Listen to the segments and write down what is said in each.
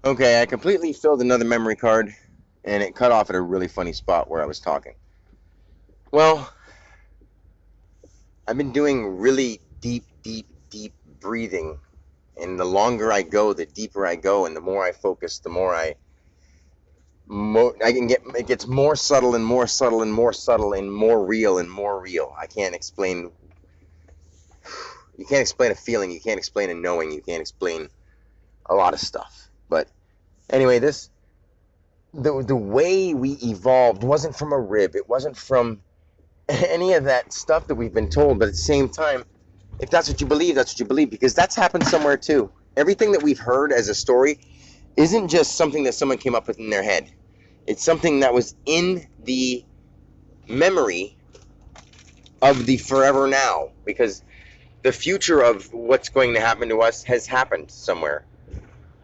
Okay, I completely filled another memory card, and it cut off at a really funny spot where I was talking. Well, I've been doing really deep breathing, and the longer I go, the deeper I go, and the more I focus, the more I can get. It gets more subtle and more subtle and more subtle and more real and more real. I can't explain. You can't explain a feeling. You can't explain a knowing. You can't explain a lot of stuff. But anyway, the way we evolved wasn't from a rib. It wasn't from any of that stuff that we've been told. But at the same time, if that's what you believe, that's what you believe, because that's happened somewhere too. Everything that we've heard as a story isn't just something that someone came up with in their head. It's something that was in the memory of the forever now, because the future of what's going to happen to us has happened somewhere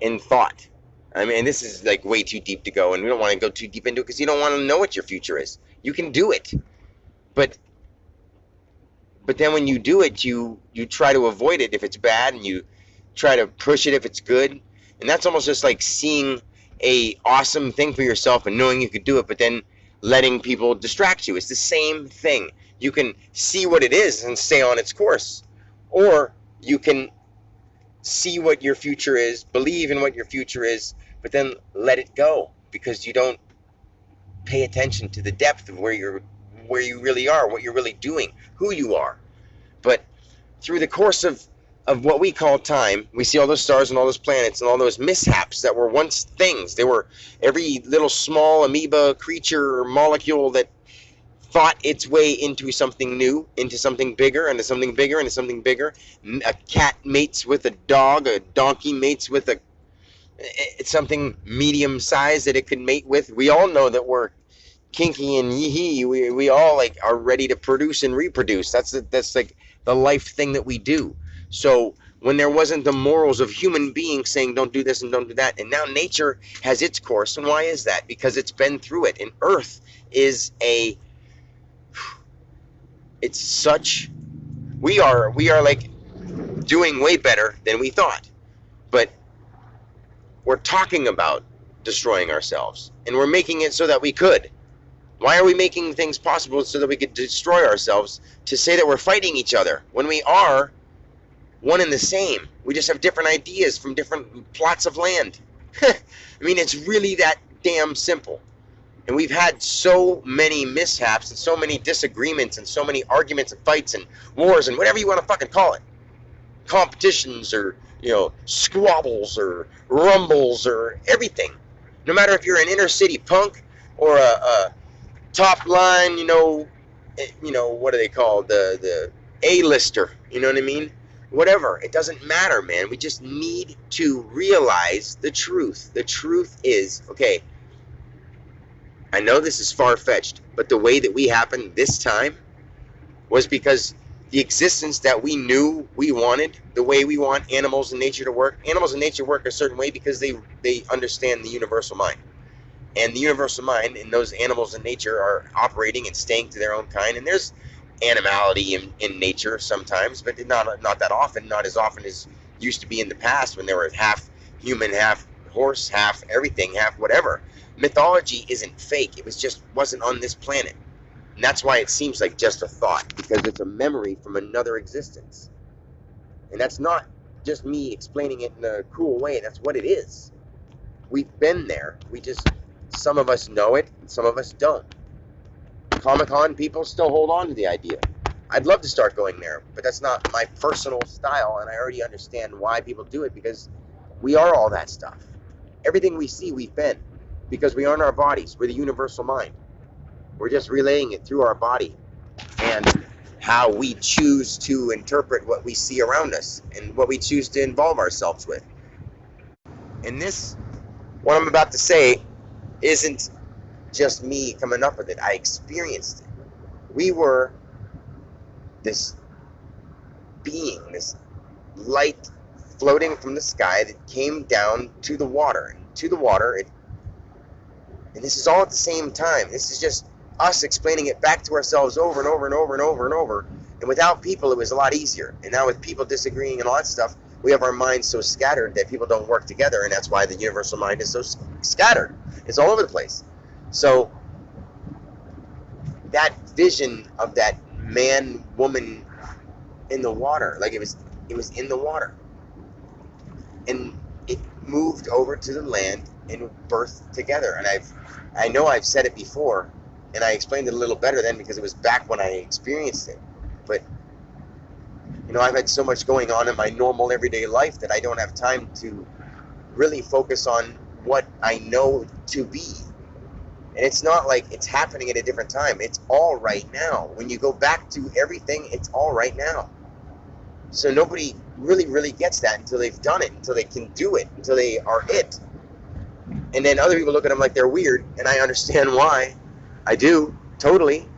in thought. I mean, this is like way too deep to go, and we don't want to go too deep into it because you don't want to know what your future is. You can do it, but then when you do it, you try to avoid it if it's bad, and you try to push it if it's good, and that's almost just like seeing a awesome thing for yourself and knowing you could do it, but then letting people distract you. It's the same thing. You can see what it is and stay on its course, or you can see what your future is, believe in what your future is, but then let it go because you don't pay attention to the depth of where you really are, what you're really doing, who you are. But through the course of what we call time, we see all those stars and all those planets and all those mishaps that were once things. They were every little small amoeba creature or molecule that thought its way into something new, into something bigger, into something bigger, into something bigger. A cat mates with a dog, a donkey mates with something medium sized that it could mate with. We all know that we're kinky and yee we all like are ready to produce and reproduce. That's like the life thing that we do. So when there wasn't the morals of human beings saying don't do this and don't do that, and now nature has its course. And why is that? Because it's been through it. And Earth is it's such, we are like doing way better than we thought. But we're talking about destroying ourselves, and we're making it so that we could. Why are we making things possible so that we could destroy ourselves, to say that we're fighting each other when we are one and the same? We just have different ideas from different plots of land. I mean, it's really that damn simple. And we've had so many mishaps and so many disagreements and so many arguments and fights and wars and whatever you want to fucking call it. Competitions or, squabbles or rumbles or everything. No matter if you're an inner city punk or a top line, what do they call the A-lister? You know what I mean? Whatever. It doesn't matter, man. We just need to realize the truth. The truth is, okay, I know this is far-fetched, but the way that we happened this time was because the existence that we knew we wanted, the way we want animals and nature to work. Animals and nature work a certain way because they understand the universal mind. And the universal mind and those animals in nature are operating and staying to their own kind. And there's animality in nature sometimes, but not that often, not as often as used to be in the past when they were half human, half horse, half everything, half whatever. Mythology isn't fake. It wasn't on this planet. And that's why it seems like just a thought, because it's a memory from another existence. And that's not just me explaining it in a cool way. That's what it is. We've been there. Some of us know it, and some of us don't. Comic-Con people still hold on to the idea. I'd love to start going there, but that's not my personal style, and I already understand why people do it, because we are all that stuff. Everything we see, we've been, because we aren't our bodies. We're the universal mind. We're just relaying it through our body and how we choose to interpret what we see around us and what we choose to involve ourselves with. And this, what I'm about to say, isn't just me coming up with it. I experienced it. We were this being, this light floating from the sky that came down to the water. And to the water, and this is all at the same time. This is just us explaining it back to ourselves over and over and over and over and over. And without people, it was a lot easier. And now with people disagreeing and all that stuff, we have our minds so scattered that people don't work together, and that's why the universal mind is so scattered. It's all over the place. So that vision of that man, woman in the water, like it was in the water, and it moved over to the land and birthed together. And I know I've said it before, and I explained it a little better then because it was back when I experienced it. But I've had so much going on in my normal everyday life that I don't have time to really focus on what I know to be. And it's not like it's happening at a different time. It's all right now. When you go back to everything, it's all right now. So nobody really gets that until they've done it, until they can do it, until they are it. And then other people look at them like they're weird, and I understand why. I do, totally.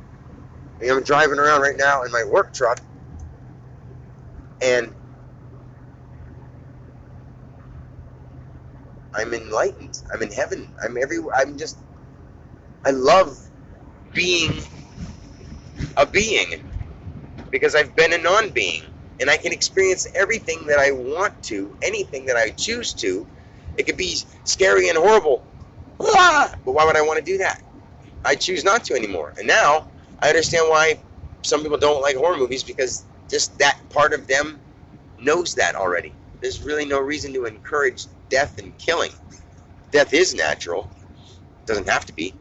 I'm driving around right now in my work truck, and I'm enlightened. I'm in heaven. I love being a being because I've been a non-being, and I can experience everything that I want to, anything that I choose to. It could be scary and horrible, but why would I want to do that? I choose not to anymore. And now I understand why some people don't like horror movies, because just that part of them knows that already. There's really no reason to encourage death and killing. Death is natural. It doesn't have to be.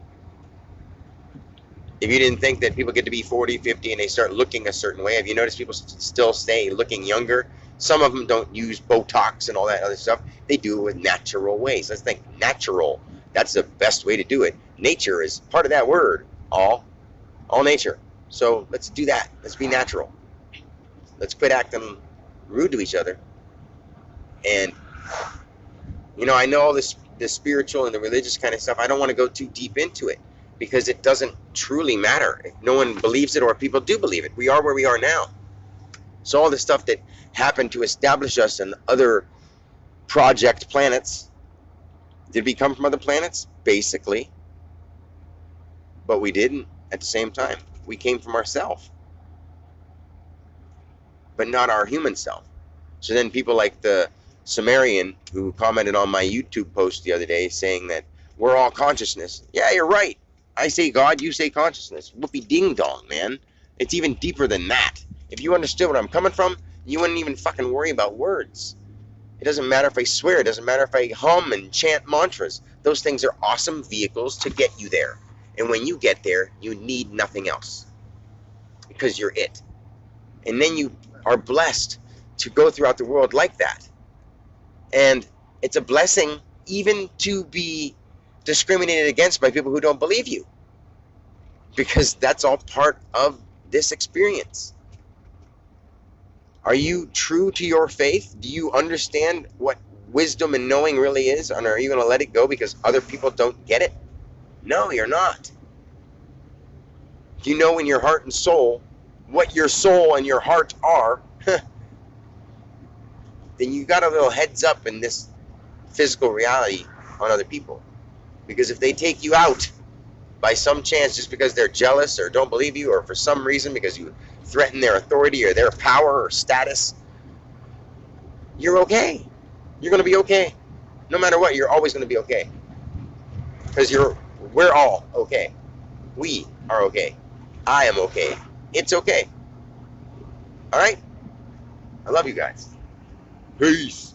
If you didn't think that people get to be 40, 50, and they start looking a certain way, have you noticed people still stay looking younger? Some of them don't use Botox and all that other stuff. They do it with natural ways. Let's think natural. That's the best way to do it. Nature is part of that word. All nature. So let's do that. Let's be natural. Let's quit acting rude to each other. And I know all this spiritual and the religious kind of stuff. I don't want to go too deep into it because it doesn't truly matter. If no one believes it, or people do believe it, we are where we are now. So all the stuff that happened to establish us in other project planets, did we come from other planets? Basically. But we didn't at the same time. We came from ourselves, but not our human self. So then people like the Sumerian who commented on my YouTube post the other day saying that we're all consciousness. Yeah, you're right. I say God, you say consciousness. Whoopie ding dong, man. It's even deeper than that. If you understood where I'm coming from, you wouldn't even fucking worry about words. It doesn't matter if I swear. It doesn't matter if I hum and chant mantras. Those things are awesome vehicles to get you there. And when you get there, you need nothing else, because you're it. And then you are blessed to go throughout the world like that. And it's a blessing even to be discriminated against by people who don't believe you, because that's all part of this experience. Are you true to your faith? Do you understand what wisdom and knowing really is? And are you going to let it go because other people don't get it? No, you're not. If you know in your heart and soul what your soul and your heart are, then you got a little heads up in this physical reality on other people. Because if they take you out by some chance just because they're jealous or don't believe you, or for some reason because you threaten their authority or their power or status, you're okay. You're going to be okay. No matter what, you're always going to be okay. Because we're all okay. We are okay. I am okay. It's okay. All right? I love you guys. Peace.